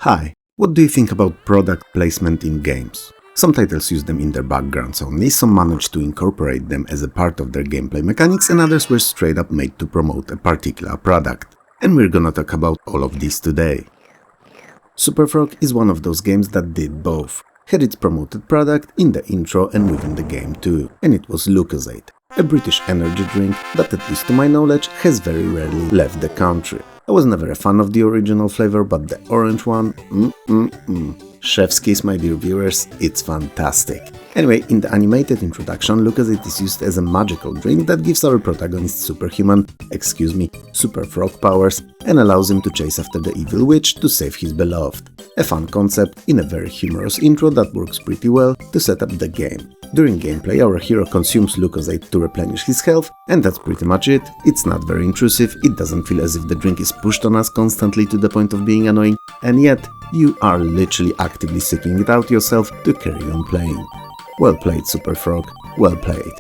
Hi, what do you think about product placement in games? Some titles use them in their backgrounds only, some manage to incorporate them as a part of their gameplay mechanics, and others were straight up made to promote a particular product. And we're gonna talk about all of these today. Superfrog is one of those games that did both. Had its promoted product in the intro and within the game too, and it was Lucozade, a British energy drink that, at least to my knowledge, has very rarely left the country. I was never a fan of the original flavor, but the orange one, Chef's kiss, my dear viewers, it's fantastic. Anyway, in the animated introduction, Lucozade is used as a magical drink that gives our protagonist Superfrog powers and allows him to chase after the evil witch to save his beloved. A fun concept in a very humorous intro that works pretty well to set up the game. During gameplay, our hero consumes Lucozade to replenish his health, and that's pretty much it. It's not very intrusive, it doesn't feel as if the drink is pushed on us constantly to the point of being annoying, and yet you are literally actively seeking it out yourself to carry on playing. Well played, Superfrog, well played.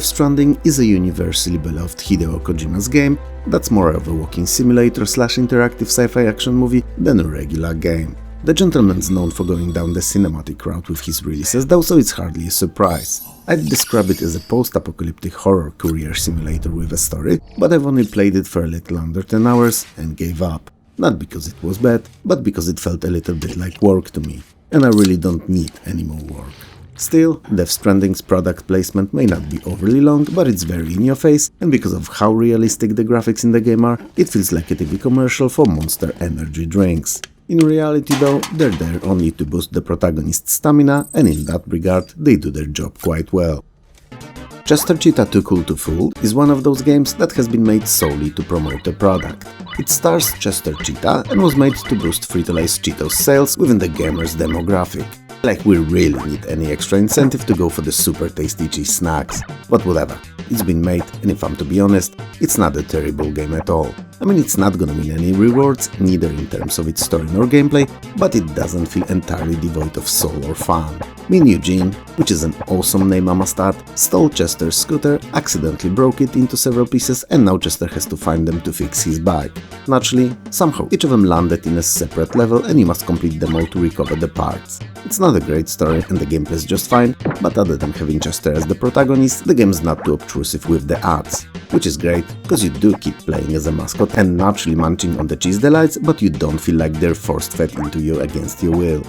Stranding is a universally beloved Hideo Kojima's game that's more of a walking simulator/interactive sci-fi action movie than a regular game. The gentleman's known for going down the cinematic route with his releases though, so it's hardly a surprise. I'd describe it as a post-apocalyptic horror career simulator with a story, but I've only played it for a little under 10 hours and gave up. Not because it was bad, but because it felt a little bit like work to me, and I really don't need any more work. Still, Death Stranding's product placement may not be overly long, but it's very in your face, and because of how realistic the graphics in the game are, it feels like a TV commercial for Monster energy drinks. In reality though, they're there only to boost the protagonist's stamina, and in that regard, they do their job quite well. Cheetah Too Cool to Fool is one of those games that has been made solely to promote a product. It stars Cheetah and was made to boost Frito-Lay's Cheetos sales within the gamer's demographic. Like we really need any extra incentive to go for the super tasty cheese snacks. But whatever, it's been made, and if I'm to be honest, it's not a terrible game at all. I mean, it's not gonna win any rewards, neither in terms of its story nor gameplay, but it doesn't feel entirely devoid of soul or fun. Me and Eugene, which is an awesome name I must add, stole Chester's scooter, accidentally broke it into several pieces, and now Chester has to find them to fix his bike. Naturally, somehow each of them landed in a separate level and you must complete them all to recover the parts. It's not a great story and the gameplay is just fine, but other than having Chester as the protagonist, the game's not too obtrusive with the ads. Which is great, because you do keep playing as a mascot and naturally munching on the cheese delights, but you don't feel like they're force fed into you against your will.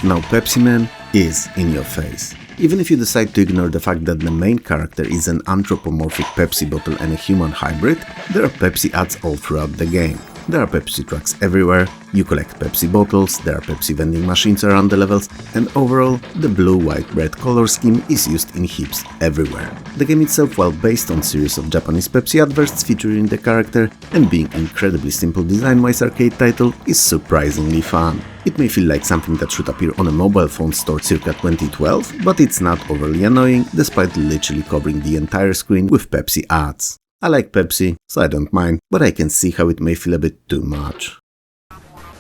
Now Pepsiman is in your face. Even if you decide to ignore the fact that the main character is an anthropomorphic Pepsi bottle and a human hybrid, there are Pepsi ads all throughout the game. There are Pepsi trucks everywhere, you collect Pepsi bottles, there are Pepsi vending machines around the levels, and overall, the blue, white, red color scheme is used in heaps everywhere. The game itself, while based on a series of Japanese Pepsi adverts featuring the character and being incredibly simple design-wise arcade title, is surprisingly fun. It may feel like something that should appear on a mobile phone store circa 2012, but it's not overly annoying, despite literally covering the entire screen with Pepsi ads. I like Pepsi, so I don't mind, but I can see how it may feel a bit too much.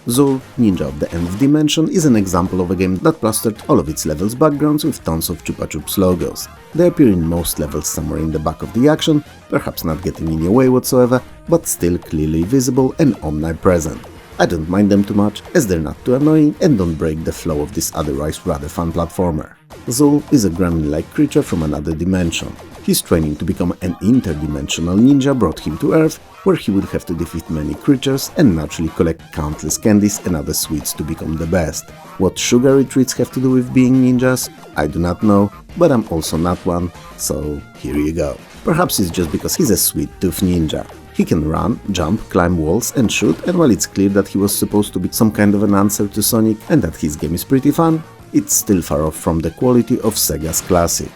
Zool, Ninja of the Nth Dimension is an example of a game that plastered all of its levels' backgrounds with tons of Chupa Chups logos. They appear in most levels somewhere in the back of the action, perhaps not getting in your way whatsoever, but still clearly visible and omnipresent. I don't mind them too much, as they're not too annoying and don't break the flow of this otherwise rather fun platformer. Zool is a gremlin-like creature from another dimension. His training to become an interdimensional ninja brought him to Earth, where he would have to defeat many creatures and naturally collect countless candies and other sweets to become the best. What sugary treats have to do with being ninjas? I do not know, but I'm also not one, so here you go. Perhaps it's just because he's a sweet tooth ninja. He can run, jump, climb walls and shoot, and while it's clear that he was supposed to be some kind of an answer to Sonic and that his game is pretty fun, it's still far off from the quality of Sega's classic.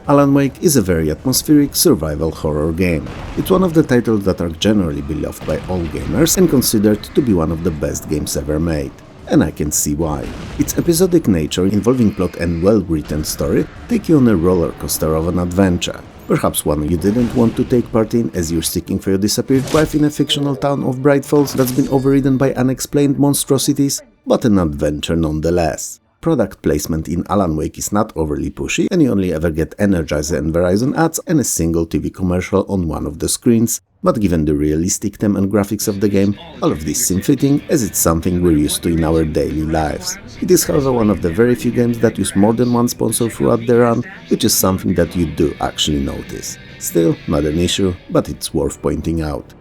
Alan Wake is a very atmospheric survival horror game. It's one of the titles that are generally beloved by all gamers and considered to be one of the best games ever made. And I can see why. Its episodic nature, involving plot and well-written story, take you on a roller coaster of an adventure. Perhaps one you didn't want to take part in as you're seeking for your disappeared wife in a fictional town of Bright Falls that's been overridden by unexplained monstrosities, but an adventure nonetheless. Product placement in Alan Wake is not overly pushy, and you only ever get Energizer and Verizon ads and a single TV commercial on one of the screens, But given the realistic theme and graphics of the game, all of this seems fitting, as it's something we're used to in our daily lives. It is however one of the very few games that use more than one sponsor throughout the run, which is something that you do actually notice. Still, not an issue, but it's worth pointing out.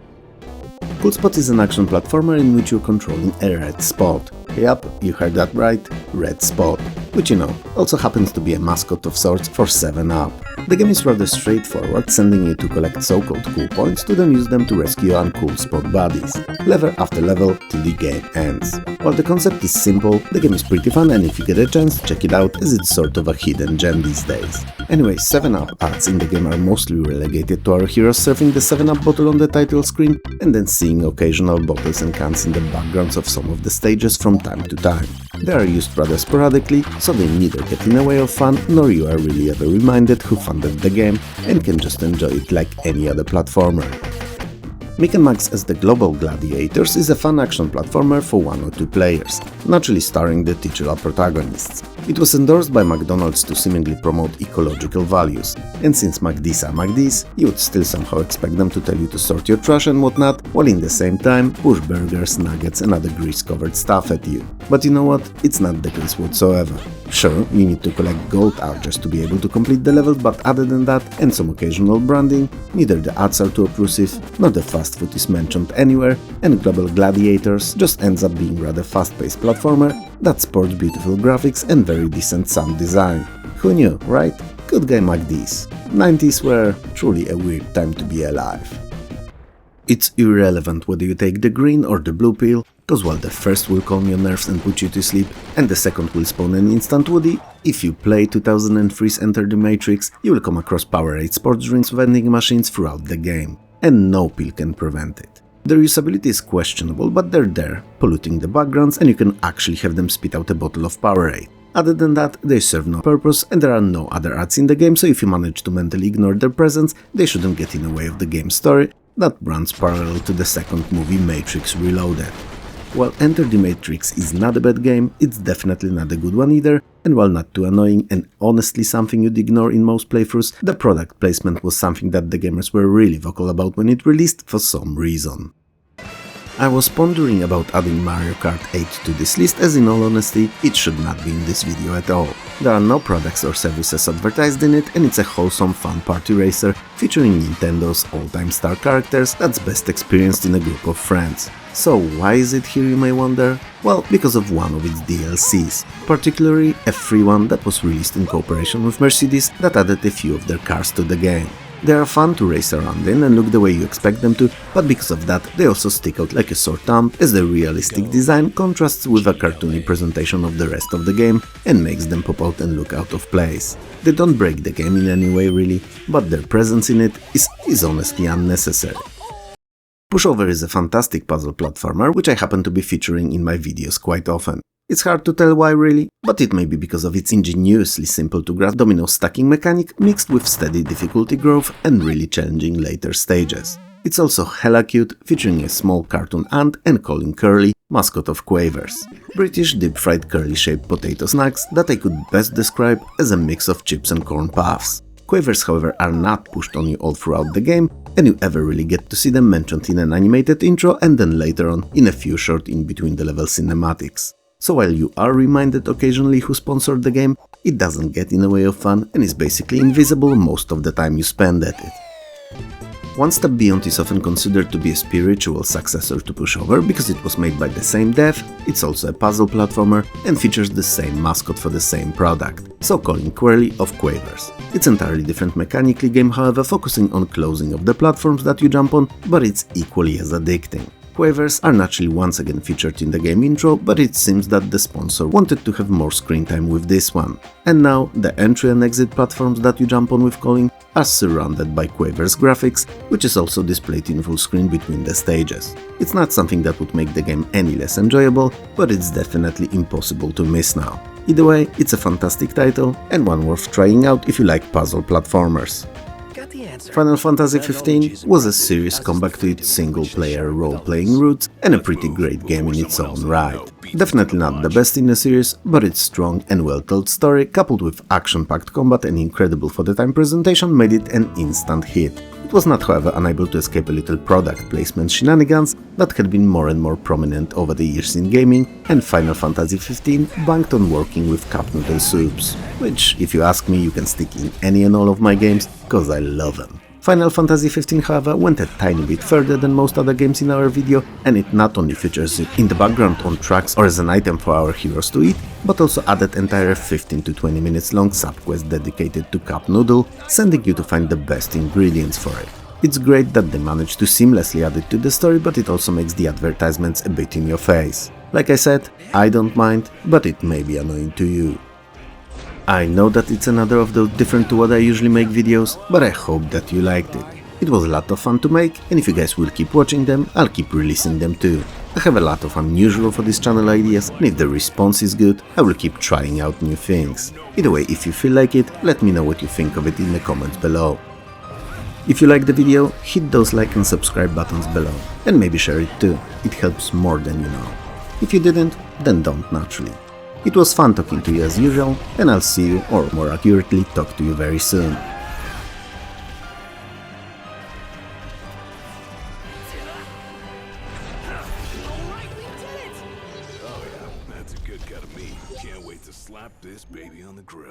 Cool Spot is an action platformer in which you're controlling a red spot. Yep, you heard that right, red spot, which also happens to be a mascot of sorts for 7-Up. The game is rather straightforward, sending you to collect so-called cool points to then use them to rescue uncool spot buddies, level after level till the game ends. While the concept is simple, the game is pretty fun, and if you get a chance, check it out, as it's sort of a hidden gem these days. Anyway, 7-Up ads in the game are mostly relegated to our heroes surfing the 7-Up bottle on the title screen and then seeing occasional bottles and cans in the backgrounds of some of the stages from time to time. They are used rather sporadically, so they neither get in the way of fun, nor you are really ever reminded who funded the game and can just enjoy it like any other platformer. Mick and Max as the global Gladiators is a fun action platformer for 1 or 2 players, naturally starring the titular protagonists. It was endorsed by McDonald's to seemingly promote ecological values, and since McD's are McD's, you would still somehow expect them to tell you to sort your trash and whatnot, while in the same time push burgers, nuggets and other grease-covered stuff at you. But you know what? It's not the case whatsoever. Sure, you need to collect gold arches to be able to complete the levels, but other than that, and some occasional branding, neither the ads are too obtrusive, nor the fast food is mentioned anywhere, and Global Gladiators just ends up being rather fast-paced platformer that sports beautiful graphics and very decent sound design. Who knew, right? Good guy McD's. 90s were truly a weird time to be alive. It's irrelevant whether you take the green or the blue pill, cause while the first will calm your nerves and put you to sleep, and the second will spawn an instant woody, if you play 2003's Enter the Matrix, you will come across Powerade sports drinks vending machines throughout the game, and no pill can prevent it. Their usability is questionable, but they're there, polluting the backgrounds, and you can actually have them spit out a bottle of Powerade. Other than that, they serve no purpose, and there are no other ads in the game, so if you manage to mentally ignore their presence, they shouldn't get in the way of the game's story that runs parallel to the second movie Matrix Reloaded. While Enter the Matrix is not a bad game, it's definitely not a good one either, and while not too annoying and honestly something you'd ignore in most playthroughs, the product placement was something that the gamers were really vocal about when it released for some reason. I was pondering about adding Mario Kart 8 to this list, as in all honesty, it should not be in this video at all. There are no products or services advertised in it, and it's a wholesome fun party racer featuring Nintendo's all-time star characters that's best experienced in a group of friends. So why is it here, you may wonder? Well, because of one of its DLCs, particularly a free one that was released in cooperation with Mercedes that added a few of their cars to the game. They are fun to race around in and look the way you expect them to, but because of that they also stick out like a sore thumb, as the realistic design contrasts with a cartoony presentation of the rest of the game and makes them pop out and look out of place. They don't break the game in any way really, but their presence in it is honestly unnecessary. PushOver is a fantastic puzzle platformer which I happen to be featuring in my videos quite often. It's hard to tell why really, but it may be because of its ingeniously simple to grasp domino stacking mechanic mixed with steady difficulty growth and really challenging later stages. It's also hella cute, featuring a small cartoon ant and Colin Curly, mascot of Quavers. British deep-fried curly-shaped potato snacks that I could best describe as a mix of chips and corn puffs. Quavers, however, are not pushed on you all throughout the game, and you ever really get to see them mentioned in an animated intro and then later on in a few short in-between-the-level cinematics. So while you are reminded occasionally who sponsored the game, it doesn't get in the way of fun and is basically invisible most of the time you spend at it. One Step Beyond is often considered to be a spiritual successor to PushOver because it was made by the same dev, it's also a puzzle platformer and features the same mascot for the same product, so Colin Quirly of Quavers. It's entirely different mechanically game, however, focusing on closing of the platforms that you jump on, but it's equally as addicting. Quavers are naturally once again featured in the game intro, but it seems that the sponsor wanted to have more screen time with this one. And now, the entry and exit platforms that you jump on with Colin are surrounded by Quavers graphics, which is also displayed in full screen between the stages. It's not something that would make the game any less enjoyable, but it's definitely impossible to miss now. Either way, it's a fantastic title, and one worth trying out if you like puzzle platformers. Final Fantasy XV was a serious comeback to its single-player role-playing roots and a pretty great game in its own right. Definitely not the best in the series, but its strong and well-told story, coupled with action-packed combat and incredible for the time presentation, made it an instant hit. It was not, however, unable to escape a little product placement shenanigans that had been more and more prominent over the years in gaming, and Final Fantasy XV banked on working with cup noodle soups, which, if you ask me, you can stick in any and all of my games, cause I love them. Final Fantasy XV, however, went a tiny bit further than most other games in our video, and it not only features it in the background on tracks or as an item for our heroes to eat, but also added entire 15 to 20 minutes long subquest dedicated to cup noodle, sending you to find the best ingredients for it. It's great that they managed to seamlessly add it to the story, but it also makes the advertisements a bit in your face. Like I said, I don't mind, but it may be annoying to you. I know that it's another of those different to what I usually make videos, but I hope that you liked it. It was a lot of fun to make, and if you guys will keep watching them, I'll keep releasing them too. I have a lot of unusual for this channel ideas, and if the response is good, I will keep trying out new things. Either way, if you feel like it, let me know what you think of it in the comments below. If you liked the video, hit those like and subscribe buttons below, and maybe share it too, it helps more than you know. If you didn't, then don't naturally. It was fun talking to you as usual, and I'll see you, or more accurately, talk to you very soon. That's a good cut of meat. Can't wait to slap this baby on the grill.